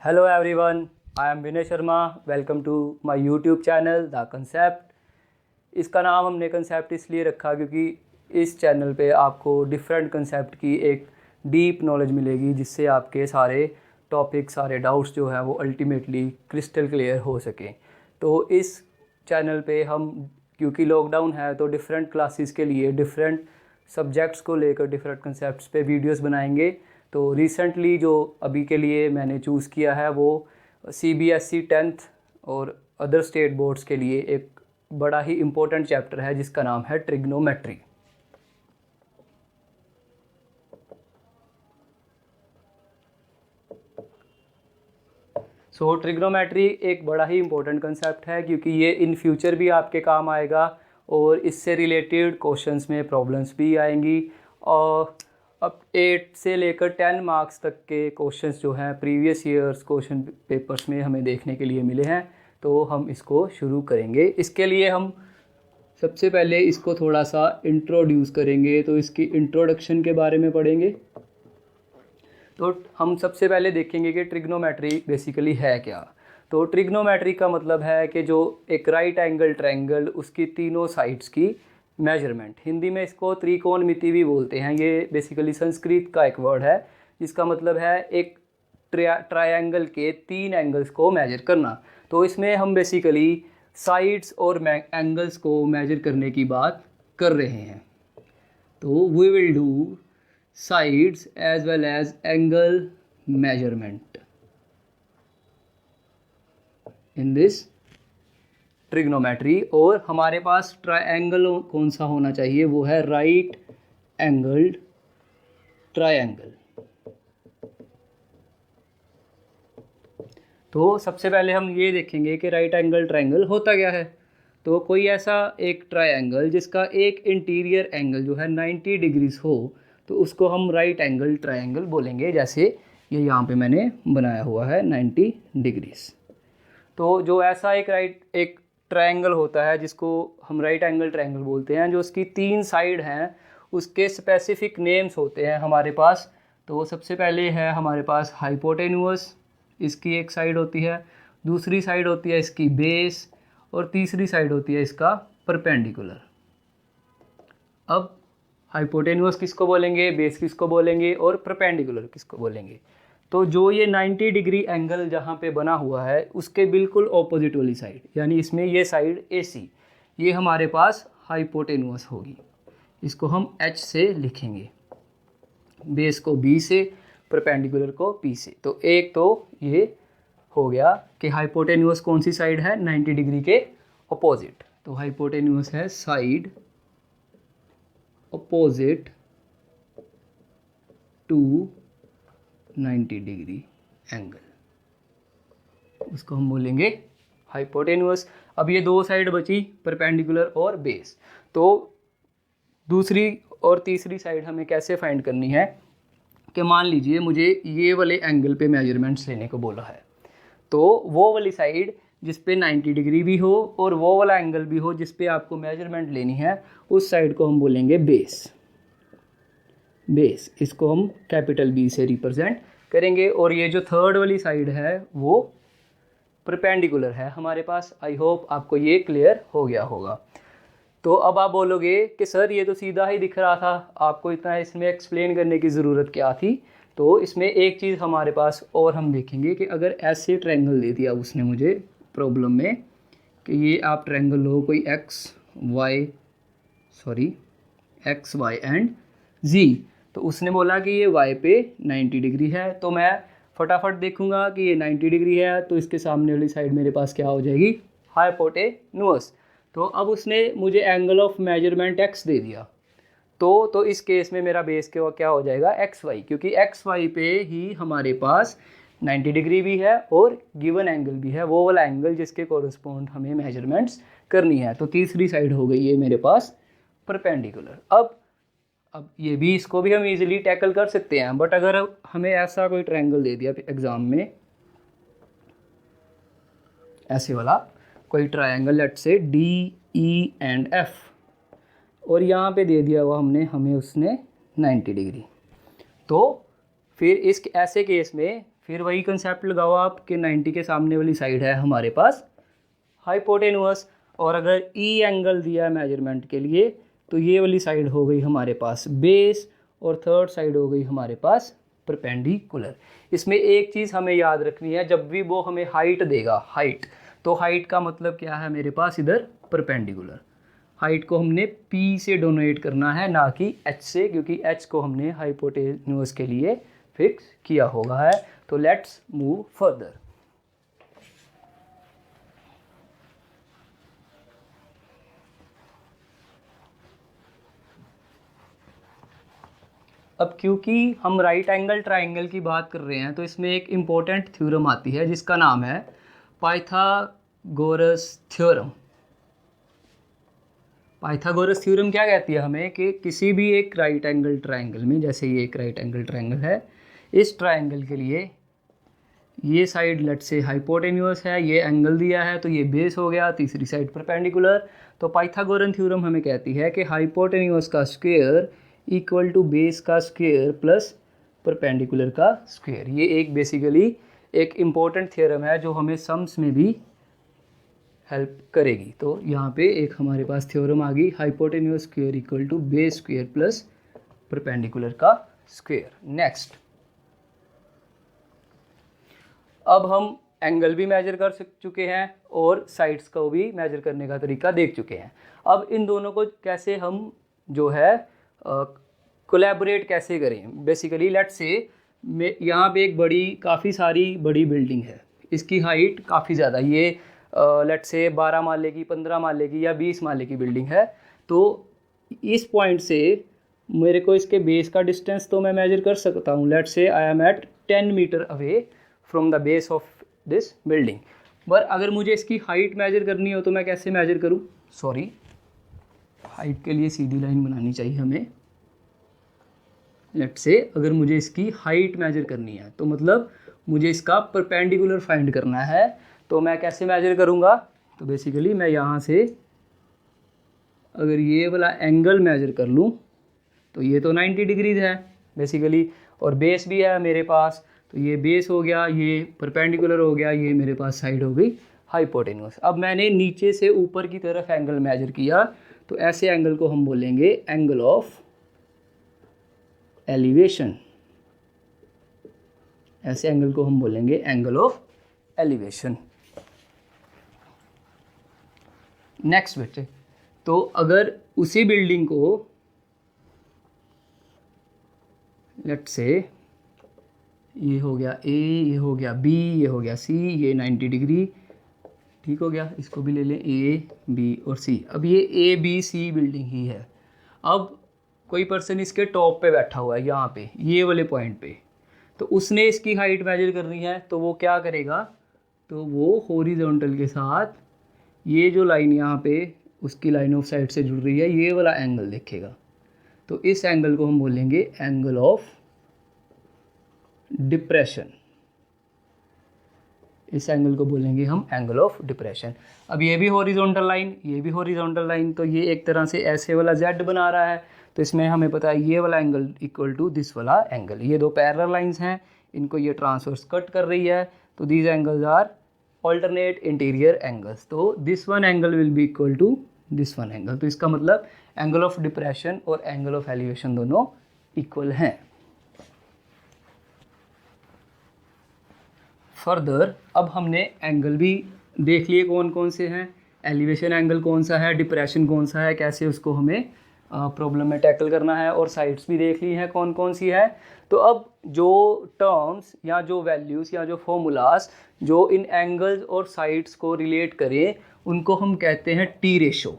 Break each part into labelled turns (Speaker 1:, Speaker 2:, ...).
Speaker 1: Hello everyone, I am Vinay Sharma. Welcome to my YouTube channel the concept. इसका नाम हमने concept इसलिए रखा क्योंकि इस चैनल पे आपको डिफरेंट कंसेप्ट की एक डीप नॉलेज मिलेगी, जिससे आपके सारे टॉपिक, सारे डाउट्स जो हैं वो अल्टीमेटली क्रिस्टल क्लियर हो सकें। तो इस चैनल पे हम, क्योंकि लॉकडाउन है, तो डिफरेंट क्लासेस के लिए डिफरेंट सब्जेक्ट्स को लेकर डिफरेंट कंसेप्ट्स पे वीडियोस बनाएंगे। तो रिसेंटली जो अभी के लिए मैंने चूज़ किया है वो CBSE 10th और अदर स्टेट बोर्ड्स के लिए एक बड़ा ही इम्पोर्टेंट चैप्टर है जिसका नाम है ट्रिग्नोमेट्री। सो ट्रिग्नोमेट्री एक बड़ा ही इम्पोर्टेंट कंसेप्ट है क्योंकि ये इन फ्यूचर भी आपके काम आएगा और इससे रिलेटेड क्वेश्चंस में प्रॉब्लम्स भी आएंगी। और अब 8 से लेकर 10 मार्क्स तक के क्वेश्चंस जो हैं प्रीवियस ईयर्स क्वेश्चन पेपर्स में हमें देखने के लिए मिले हैं। तो हम इसको शुरू करेंगे। इसके लिए हम सबसे पहले इसको थोड़ा सा इंट्रोड्यूस करेंगे, तो इसकी इंट्रोडक्शन के बारे में पढ़ेंगे। तो हम सबसे पहले देखेंगे कि ट्रिग्नोमेट्री बेसिकली है क्या। तो ट्रिग्नोमेट्री का मतलब है कि जो एक राइट एंगल ट्रायंगल, उसकी तीनों साइड्स की मेजरमेंट, हिंदी में इसको त्रिकोणमिति भी बोलते हैं। ये बेसिकली संस्कृत का एक वर्ड है जिसका मतलब है एक ट्रायंगल के 3 एंगल्स को मेजर करना। तो इसमें हम बेसिकली साइड्स और एंगल्स को मेजर करने की बात कर रहे हैं। तो we will do sides as well as angle measurement in this trigonometry. और हमारे पास ट्रायंगल कौन सा होना चाहिए, वो है राइट एंगल्ड ट्रायंगल। तो सबसे पहले हम ये देखेंगे कि राइट एंगल ट्रायंगल होता क्या है। तो कोई ऐसा एक ट्रायंगल जिसका एक इंटीरियर एंगल जो है 90 डिग्रीज हो, तो उसको हम राइट एंगल ट्रायंगल बोलेंगे। जैसे ये यहाँ पे मैंने बनाया हुआ है 90 डिग्रीज। तो जो ऐसा एक ट्रायंगल होता है जिसको हम राइट एंगल ट्रायंगल बोलते हैं, जो उसकी 3 साइड हैं, उसके स्पेसिफिक नेम्स होते हैं हमारे पास। तो सबसे पहले है हमारे पास हाइपोटेन्यूअस, इसकी एक साइड होती है, दूसरी साइड होती है इसकी बेस, और तीसरी साइड होती है इसका परपेंडिकुलर। अब हाइपोटेन्यूअस किसको बोलेंगे, बेस किसको बोलेंगे और परपेंडिकुलर किसको बोलेंगे। तो जो ये 90 डिग्री एंगल जहाँ पे बना हुआ है उसके बिल्कुल ऑपोजिट वाली साइड, यानी इसमें ये साइड AC, ये हमारे पास हाइपोटेन्यूअस होगी। इसको हम H से लिखेंगे, बेस को B से, परपेंडिकुलर को P से। तो एक तो ये हो गया कि हाइपोटेन्यूअस कौन सी साइड है, 90 डिग्री के अपोजिट। तो हाइपोटेन्यूअस है side opposite to 90 degree angle, उसको हम बोलेंगे हाइपोटेन्यूअस। अब ये 2 साइड बची, परपेंडिकुलर और बेस। तो दूसरी और तीसरी साइड हमें कैसे फाइंड करनी है कि मान लीजिए मुझे ये वाले एंगल पे मेजरमेंट्स लेने को बोला है, तो वो वाली साइड जिस पे 90 डिग्री भी हो और वो वाला एंगल भी हो जिस पे आपको मेजरमेंट लेनी है, उस साइड को हम बोलेंगे बेस। बेस, इसको हम कैपिटल B से रिप्रेजेंट करेंगे। और ये जो थर्ड वाली साइड है वो परपेंडिकुलर है हमारे पास। आई होप आपको ये क्लियर हो गया होगा। तो अब आप बोलोगे कि सर ये तो सीधा ही दिख रहा था, आपको इतना इसमें एक्सप्लेन करने की ज़रूरत क्या थी। तो इसमें एक चीज़ हमारे पास और हम देखेंगे कि अगर ऐसे ट्रायंगल दे दिया उसने मुझे प्रॉब्लम में कि ये आप ट्रायंगल लो कोई एक्स वाई एंड Z, तो उसने बोला कि ये y पे 90 डिग्री है। तो मैं फटाफट देखूंगा कि ये 90 डिग्री है, तो इसके सामने वाली साइड मेरे पास क्या हो जाएगी, हाइपोटेन्यूअस। तो अब उसने मुझे एंगल ऑफ मेजरमेंट x दे दिया, तो इस केस में मेरा बेस क्या हो जाएगा, xy, क्योंकि xy पे ही हमारे पास 90 डिग्री भी है और गिवन एंगल भी है, वो वाला एंगल जिसके कोरस्पॉन्ड हमें मेजरमेंट्स करनी है। तो तीसरी साइड हो गई ये मेरे पास परपेंडिकुलर। अब ये भी, इसको भी हम इजीली टैकल कर सकते हैं, बट अगर हमें ऐसा कोई ट्रायंगल दे दिया एग्जाम में, ऐसे वाला कोई ट्रायंगल, लेट्स से DE&F, और यहाँ पे दे दिया हुआ हमें उसने 90 डिग्री, तो फिर इस ऐसे केस में फिर वही कंसेप्ट लगाओ आप कि 90 के सामने वाली साइड है हमारे पास हाइपोटेन्यूस, और अगर ई एंगल दिया है मेजरमेंट के लिए तो ये वाली साइड हो गई हमारे पास बेस, और थर्ड साइड हो गई हमारे पास परपेंडिकुलर। इसमें एक चीज़ हमें याद रखनी है, जब भी वो हमें हाइट देगा, हाइट, तो हाइट का मतलब क्या है मेरे पास इधर परपेंडिकुलर। हाइट को हमने P से डोनेट करना है, ना कि H से, क्योंकि H को हमने हाइपोटेन्यूस के लिए फिक्स किया होगा है। तो लेट्स मूव फर्दर। अब क्योंकि हम राइट एंगल ट्राइंगल की बात कर रहे हैं तो इसमें एक इम्पोर्टेंट थ्योरम आती है जिसका नाम है पाइथागोरस थ्योरम। पाइथागोरस थ्योरम क्या कहती है हमें कि किसी भी एक राइट एंगल ट्राइंगल में, जैसे ये एक राइट एंगल ट्राइंगल है, इस ट्राइंगल के लिए ये साइड लेट से हाइपोटेन्यूस है, ये एंगल दिया है तो ये बेस हो गया, तीसरी साइड परपेंडिकुलर। तो पाइथागोरन थ्योरम हमें कहती है कि हाइपोटेन्यूस का स्क्वायर इक्वल टू बेस का स्क्वायर प्लस परपेंडिकुलर का स्क्वायर। ये एक बेसिकली एक इम्पॉर्टेंट थ्योरम है जो हमें सम्स में भी हेल्प करेगी। तो यहाँ पे एक हमारे पास थ्योरम आ गई, hypotenuse square equal to base square plus perpendicular का स्क्वायर। नेक्स्ट, अब हम एंगल भी मेजर कर चुके हैं और साइड्स को भी मेजर करने का तरीका देख चुके हैं। अब इन दोनों को कैसे हम जो है कोलैबोरेट कैसे करें। बेसिकली लेट्स से यहाँ पे एक बड़ी काफ़ी सारी बड़ी बिल्डिंग है, इसकी हाइट काफ़ी ज़्यादा, ये लेट्स से 12 माले की, 15 माले की या 20 माले की बिल्डिंग है। तो इस पॉइंट से मेरे को इसके बेस का डिस्टेंस तो मैं मेजर कर सकता हूँ। Let's say I am at 10 metre away from the base of this building. पर अगर मुझे इसकी हाइट मेजर करनी हो तो मैं कैसे मेजर करूँ? सॉरी, हाइट के लिए सीधी लाइन बनानी चाहिए हमें। लेट्स से अगर मुझे इसकी हाइट मेजर करनी है तो मतलब मुझे इसका परपेंडिकुलर फाइंड करना है, तो मैं कैसे मेजर करूँगा? तो बेसिकली मैं यहाँ से अगर ये वाला एंगल मेजर कर लूँ तो ये तो 90 डिग्रीज है बेसिकली, और बेस भी है मेरे पास, तो ये बेस हो गया, ये परपेंडिकुलर हो गया, ये मेरे पास साइड हो गई हाइपोटेन्यूस। अब मैंने नीचे से ऊपर की तरफ एंगल मेजर किया, तो ऐसे एंगल को हम बोलेंगे एंगल ऑफ एलिवेशन। ऐसे एंगल को हम बोलेंगे एंगल ऑफ एलिवेशन। नेक्स्ट बच्चे, तो अगर उसी बिल्डिंग को लेट्स से ये हो गया A, ये हो गया B, ये हो गया C, ये 90 डिग्री, ठीक हो गया, इसको भी ले लें A, B और C। अब ये A, B, C बिल्डिंग ही है। अब कोई पर्सन इसके टॉप पे बैठा हुआ है यहाँ पे, ये वाले पॉइंट पे, तो उसने इसकी हाइट मेजर करनी है, तो वो क्या करेगा? तो वो हॉरिजॉन्टल के साथ ये जो लाइन यहाँ पे उसकी लाइन ऑफ साइट से जुड़ रही है, ये वाला एंगल देखेगा। तो इस एंगल को हम बोलेंगे एंगल ऑफ डिप्रेशन। इस एंगल को बोलेंगे हम एंगल ऑफ डिप्रेशन। अब ये भी हॉरिजॉन्टल लाइन, ये भी हॉरिजॉन्टल लाइन, तो ये एक तरह से ऐसे वाला जेड बना रहा है, तो इसमें हमें पता है ये वाला एंगल इक्वल टू दिस वाला एंगल। ये दो पैरेलल लाइंस हैं, इनको ये ट्रांसवर्स कट कर रही है, तो these angles are alternate interior angles. तो this one angle will be equal to this one angle. तो इसका मतलब एंगल ऑफ डिप्रेशन और एंगल ऑफ एलिवेशन दोनों इक्वल हैं। फर्दर अब हमने एंगल भी देख लिए कौन कौन से हैं, एलिवेशन एंगल कौन सा है, डिप्रेशन कौन सा है, कैसे उसको हमें प्रॉब्लम में टैकल करना है, और साइड्स भी देख ली हैं कौन कौन सी है। तो अब जो टर्म्स या जो वैल्यूज़ या जो फॉर्मूलाज जो इन एंगल्स और साइड्स को रिलेट करें उनको हम कहते हैं टी रेशो।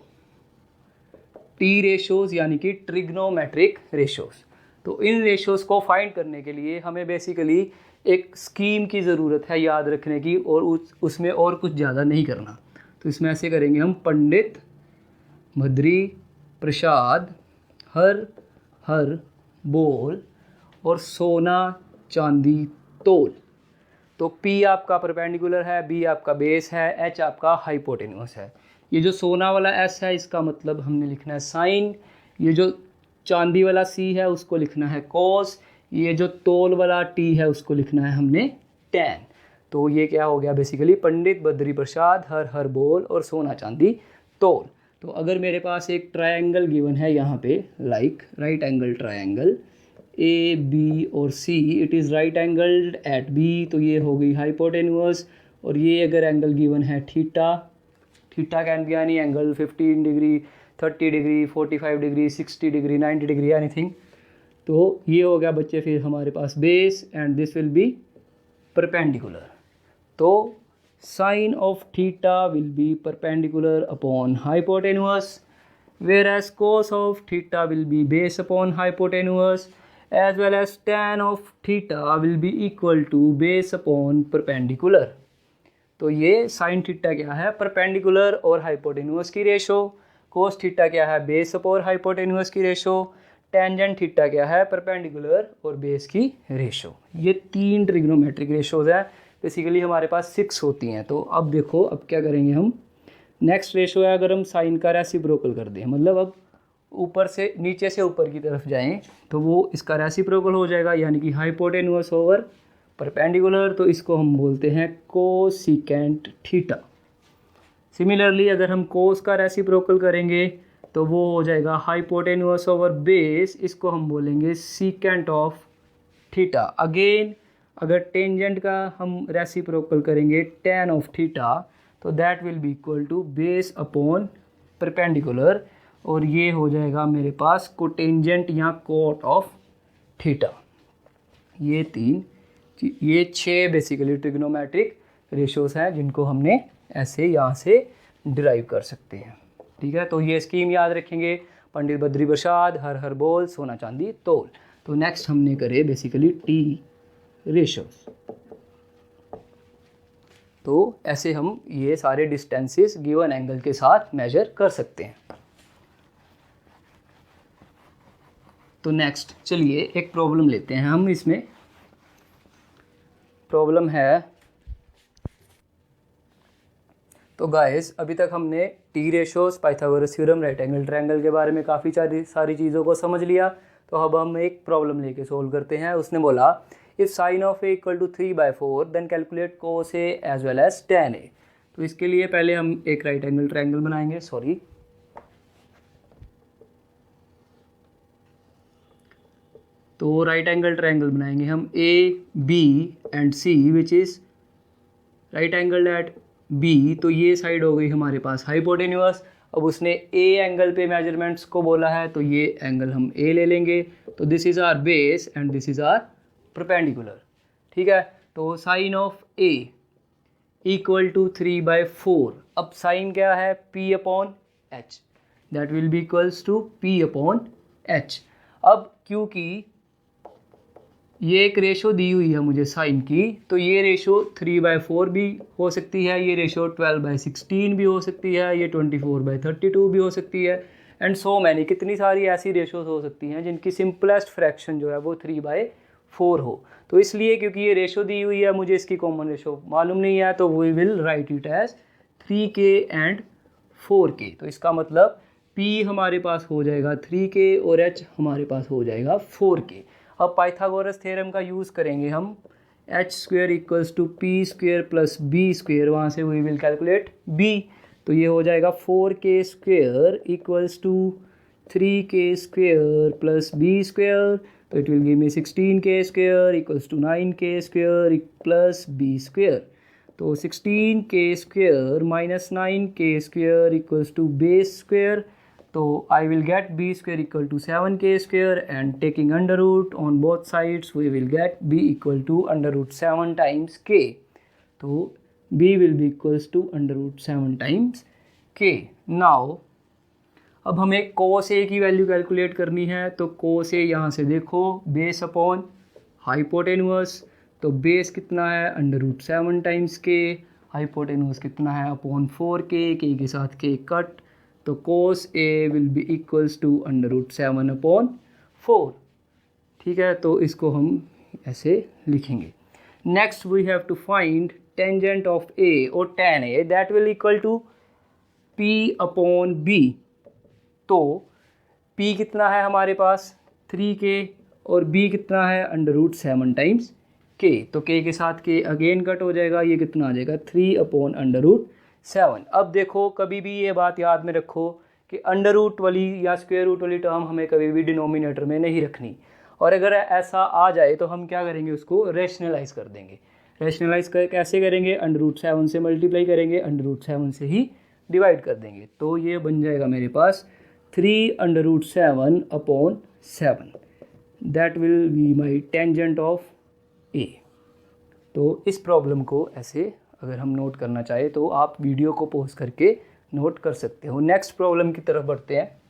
Speaker 1: टी रेशोज़ यानी कि ट्रिग्नोमेट्रिक रेशोज़। तो इन रेशोज़ को फाइंड करने के लिए हमें बेसिकली एक स्कीम की ज़रूरत है याद रखने की, और उसमें और कुछ ज़्यादा नहीं करना। तो इसमें ऐसे करेंगे हम, पंडित भद्री प्रसाद हर हर बोल और सोना चांदी तोल। तो P आपका परपेंडिकुलर है, B आपका बेस है, H आपका हाइपोटेन्यूस है। ये जो सोना वाला S है इसका मतलब हमने लिखना है साइन, ये जो चांदी वाला C है उसको लिखना है कॉस, ये जो तोल वाला T है उसको लिखना है हमने 10। तो ये क्या हो गया बेसिकली, पंडित बद्री प्रसाद हर हर बोल और सोना चांदी तोल। तो अगर मेरे पास एक ट्रायंगल गिवन है यहाँ पे, like right angle triangle A B और C, it is right angled at B, तो ये हो गई हाइपोटेन्यूस। और ये अगर एंगल गिवन है theta, theta can be any angle 15 degree, 30 degree, 45 degree, 60 degree, 90 degree, anything. तो ये हो गया बच्चे फिर हमारे पास base, and this will be perpendicular. तो sine of theta will be perpendicular upon hypotenuse, whereas cos of theta will be base upon hypotenuse, as well as tan of theta will be equal to base upon perpendicular। तो ये sine theta क्या है, perpendicular और hypotenuse की ratio, cos theta क्या है, base upon hypotenuse की ratio, tangent theta क्या है, परपेंडिकुलर और बेस की रेशो। ये 3 ट्रिग्नोमेट्रिक रेशोज है, बेसिकली हमारे पास 6 होती हैं। तो अब देखो अब क्या करेंगे हम, नेक्स्ट रेशो है अगर हम साइन का रेसिप्रोकल कर दें, मतलब अब ऊपर से नीचे से ऊपर की तरफ जाएं तो वो इसका रेसिप्रोकल हो जाएगा, यानी कि हाइपोटेन्यूस ओवर परपेंडिकुलर, तो इसको हम बोलते हैं कोसिकेंट थीटा। सिमिलरली अगर हम कोस का रेसिप्रोकल करेंगे तो वो हो जाएगा हाइपोटेन्यूस ओवर बेस, इसको हम बोलेंगे सीकेंट ऑफ थीटा। अगेन अगर टेंजेंट का हम रेसिप्रोकल करेंगे tan ऑफ थीटा, तो that will be equal to base upon perpendicular, और ये हो जाएगा मेरे पास कोटेंजेंट या कोट ऑफ थीटा। ये 6 बेसिकली ट्रिग्नोमेट्रिक रेशोस हैं जिनको हमने ऐसे यहाँ से डिराइव कर सकते हैं। ठीक है, तो ये स्कीम याद रखेंगे, पंडित बद्री प्रसाद हर हर बोल सोना चांदी तोल। तो नेक्स्ट हमने करे बेसिकली टी रेशोस। तो ऐसे हम ये सारे डिस्टेंसेस गिवन एंगल के साथ मेजर कर सकते हैं। तो नेक्स्ट चलिए एक प्रॉब्लम लेते हैं हम। इसमें प्रॉब्लम है, तो गाइस अभी तक हमने T ratios, Pythagoras theorem, right angle triangle के बारे में काफ़ी सारी चीज़ों को समझ लिया। तो अब हम एक प्रॉब्लम लेके सोल्व करते हैं। उसने बोला if sine of A equal to 3/4 then calculate cos A as well as tan A. तो इसके लिए पहले हम एक राइट एंगल ट्रायंगल बनाएंगे, तो राइट एंगल ट्रायंगल बनाएंगे हम A B and C which is right angle at B. तो ये साइड हो गई हमारे पास हाइपोटेन्यूस। अब उसने ए एंगल पे मेजरमेंट्स को बोला है, तो ये एंगल हम ए ले लेंगे। तो this is our base and this is our perpendicular. ठीक है, तो sine of A equal to 3/4। अब साइन क्या है, P upon H, that will be equals to P upon H. अब क्योंकि ये एक रेशो दी हुई है मुझे साइन की, तो ये रेशो 3/4 भी हो सकती है, ये रेशो 12/16 भी हो सकती है, ये 24/32 भी हो सकती है, एंड सो मैनी, कितनी सारी ऐसी रेशोज हो सकती हैं जिनकी सिंपलेस्ट फ्रैक्शन जो है वो 3/4 हो। तो इसलिए क्योंकि ये रेशो दी हुई है, मुझे इसकी कॉमन रेशो मालूम नहीं है, तो we will write it as 3k and 4k। तो इसका मतलब P हमारे पास हो जाएगा 3k और H हमारे पास हो जाएगा 4k। अब पाइथागोरस थ्योरम का यूज़ करेंगे हम, h² equals to p² plus b², वहाँ से वी विल कैलकुलेट b। तो ये हो जाएगा 4k² equals to 3k² plus b², तो it will give me 16k² equals to 9k² plus b²। तो 16k² minus 9k² equals to base square, तो I will get b² equal to 7k² and taking under root on both sides we will get b equal to under root 7 times k। तो b will be equals to under root 7 times k। Now अब हमें cos a की value calculate करनी है, तो cos a यहाँ से देखो बेस अपॉन हाइपोटेन्यूस, तो बेस कितना है under root 7 times k, hypotenuse कितना है अपॉन 4k, k के साथ k कट, तो cos a will be equals to under root 7 upon 4। ठीक है, तो इसको हम ऐसे लिखेंगे। Next we have to find tangent of a और tan a, that will equal to p upon b। तो p कितना है हमारे पास 3k और b कितना है अंडर रूट 7 टाइम्स के, तो के के साथ के अगेन कट हो जाएगा, ये कितना आ जाएगा 3/√7। अब देखो कभी भी ये बात याद में रखो कि अंडर रूट वाली या स्क्वायर रूट वाली टर्म हमें कभी भी डिनोमिनेटर में नहीं रखनी, और अगर ऐसा आ जाए तो हम क्या करेंगे, उसको रेशनलाइज कर देंगे। रेशनलाइज कैसे करेंगे, अंडर रूट 7 से मल्टीप्लाई करेंगे, अंडर रूट 7 से ही डिवाइड कर देंगे, तो ये बन जाएगा मेरे पास 3/√7/7, that will be my tangent of A. तो इस प्रॉब्लम को ऐसे अगर हम नोट करना चाहें तो आप वीडियो को पॉज करके नोट कर सकते हो। नेक्स्ट प्रॉब्लम की तरफ बढ़ते हैं।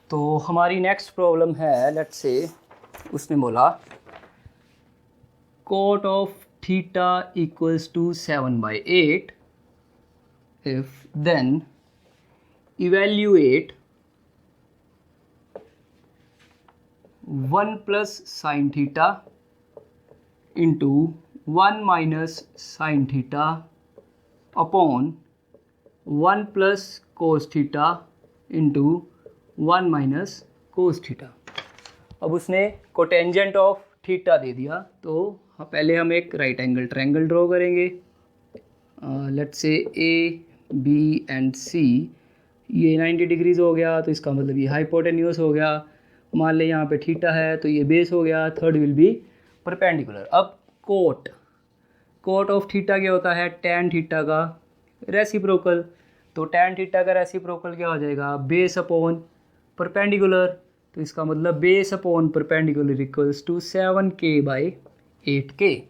Speaker 1: तो हमारी नेक्स्ट प्रॉब्लम है, लेट्स से उसने बोला cot of theta equals to 7/8 if then evaluate 1 plus sin theta into 1 minus sin theta upon 1 plus cos theta into 1 minus cos theta। अब उसने कोटेंजेंट ऑफ थीटा दे दिया, तो पहले हम एक राइट एंगल ट्रायंगल ड्रॉ करेंगे। Let's say A B and सी, ये 90 degrees हो गया, तो इसका मतलब ये हाइपोटेन्यूस हो गया। मान ले यहाँ पे थीटा है तो ये बेस हो गया, थर्ड विल बी परपेंडिकुलर। अब कोट ऑफ थीटा क्या होता है, टैन थीटा का रेसिप्रोकल, तो टैन थीटा का रेसिप्रोकल क्या हो जाएगा, बेस अपॉन परपेंडिकुलर, तो इसका मतलब base upon perpendicular equals to 7k/8k।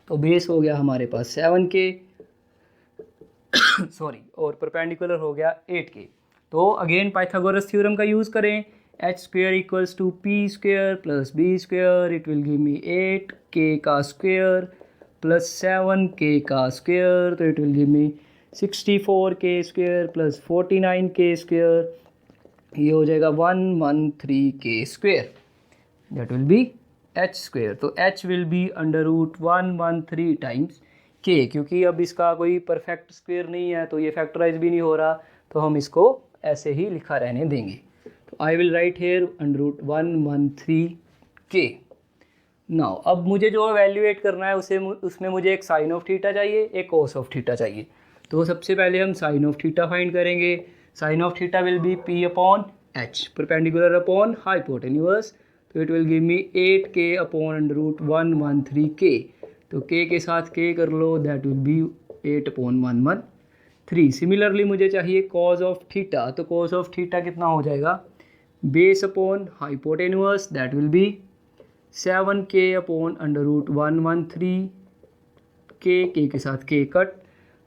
Speaker 1: तो बेस हो गया हमारे पास 7k सॉरी, और परपेंडिकुलर हो गया 8k। तो अगेन पाइथागोरस थ्योरम का यूज़ करें, h² equals to p² plus b², it will give me 8k का स्क्वेयर प्लस 7k का स्क्वेयर, तो it will give me 64k² plus 49k², ये हो जाएगा 113k², that will B h²। तो h will be √113 times k, क्योंकि अब इसका कोई परफेक्ट स्क्वेयर नहीं है तो ये फैक्टराइज भी नहीं हो रहा, तो हम इसको ऐसे ही लिखा रहने देंगे। तो I will write here √113k। Now अब मुझे जो वैल्यूएट करना है उसमें मुझे एक साइन ऑफ थीटा चाहिए, एक कॉस ऑफ थीटा चाहिए। तो सबसे पहले हम साइन ऑफ थीटा फाइंड करेंगे। Sine of theta will be p/h, perpendicular upon hypotenuse, तो it will give me 8k/√113k, तो k के साथ k कर लो, दैट विल बी 8/113। सिमिलरली मुझे चाहिए कॉज ऑफ थीटा, तो कॉज ऑफ थीटा कितना हो जाएगा, base upon hypotenuse, that will be 7k/√113, k के साथ k कट,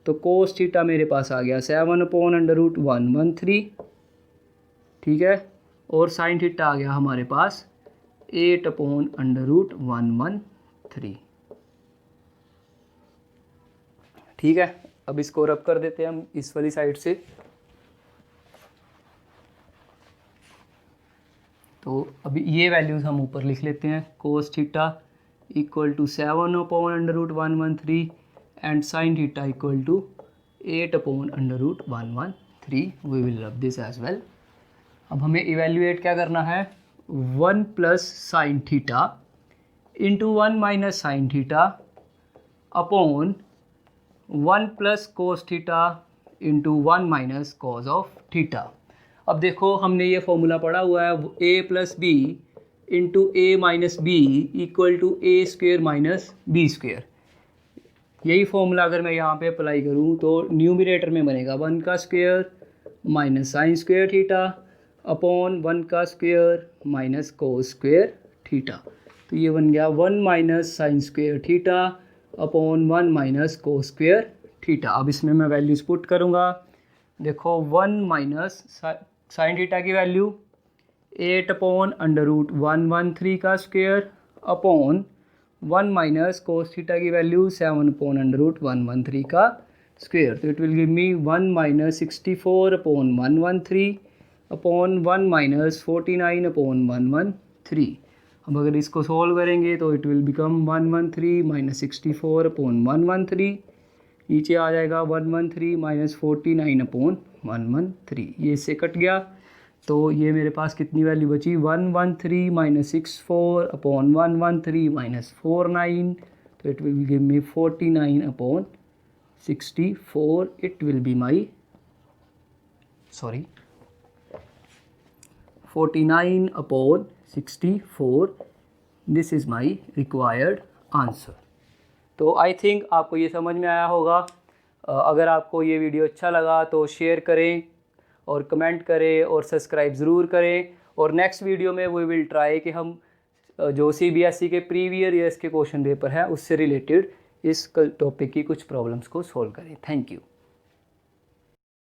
Speaker 1: तो कोस थीटा मेरे पास आ गया 7/√113, ठीक है, और साइन थीटा आ गया हमारे पास 8/√113, ठीक है। अब इसको रब कर देते हैं हम इस वाली साइड से। तो अभी ये वैल्यूज़ हम ऊपर लिख लेते हैं, cos theta equal to 7/√113 and sine theta equal to 8/√113। We will rub this as well. अब हमें इवेल्युएट क्या करना है, 1 plus sine theta into 1 minus sine theta upon 1 plus cos theta into 1 minus cos of theta. अब देखो हमने ये formula पढ़ा हुआ है, a plus B into A minus B equal to a² minus b²। यही फॉर्मूला अगर मैं यहाँ पे अप्लाई करूँ तो न्यूमरेटर में बनेगा 1 का square minus sine square theta upon 1 का square minus cos square theta. तो ये बन गया 1 minus sine square theta upon 1 minus cos square theta. अब इसमें मैं वैल्यूज़ पुट करूँगा, देखो 1 माइनस साइन थीटा की वैल्यू 8/√113 का square upon 1 minus cos theta की वैल्यू 7/√113 का स्क्वायर, तो it will give me 1 minus 64/113 upon 1 minus 49/113। अब अगर इसको सॉल्व करेंगे तो इट विल बिकम 113 माइनस 64/113 नीचे आ जाएगा 113 माइनस 49 अपॉन 113, ये इससे कट गया। तो ये मेरे पास कितनी वैल्यू बची, 113 माइनस 64 अपॉन 113 माइनस 49, तो it will give me 49 upon 64, it will be my 49 upon 64, this is my required answer. तो आई थिंक आपको ये समझ में आया होगा। अगर आपको ये वीडियो अच्छा लगा तो शेयर करें और कमेंट करें और सब्सक्राइब ज़रूर करें। और नेक्स्ट वीडियो में वी विल ट्राई कि हम जो CBSE के प्रीवियस ईयर्स के क्वेश्चन पेपर है उससे रिलेटेड इस टॉपिक की कुछ प्रॉब्लम्स को सॉल्व करें। Thank you.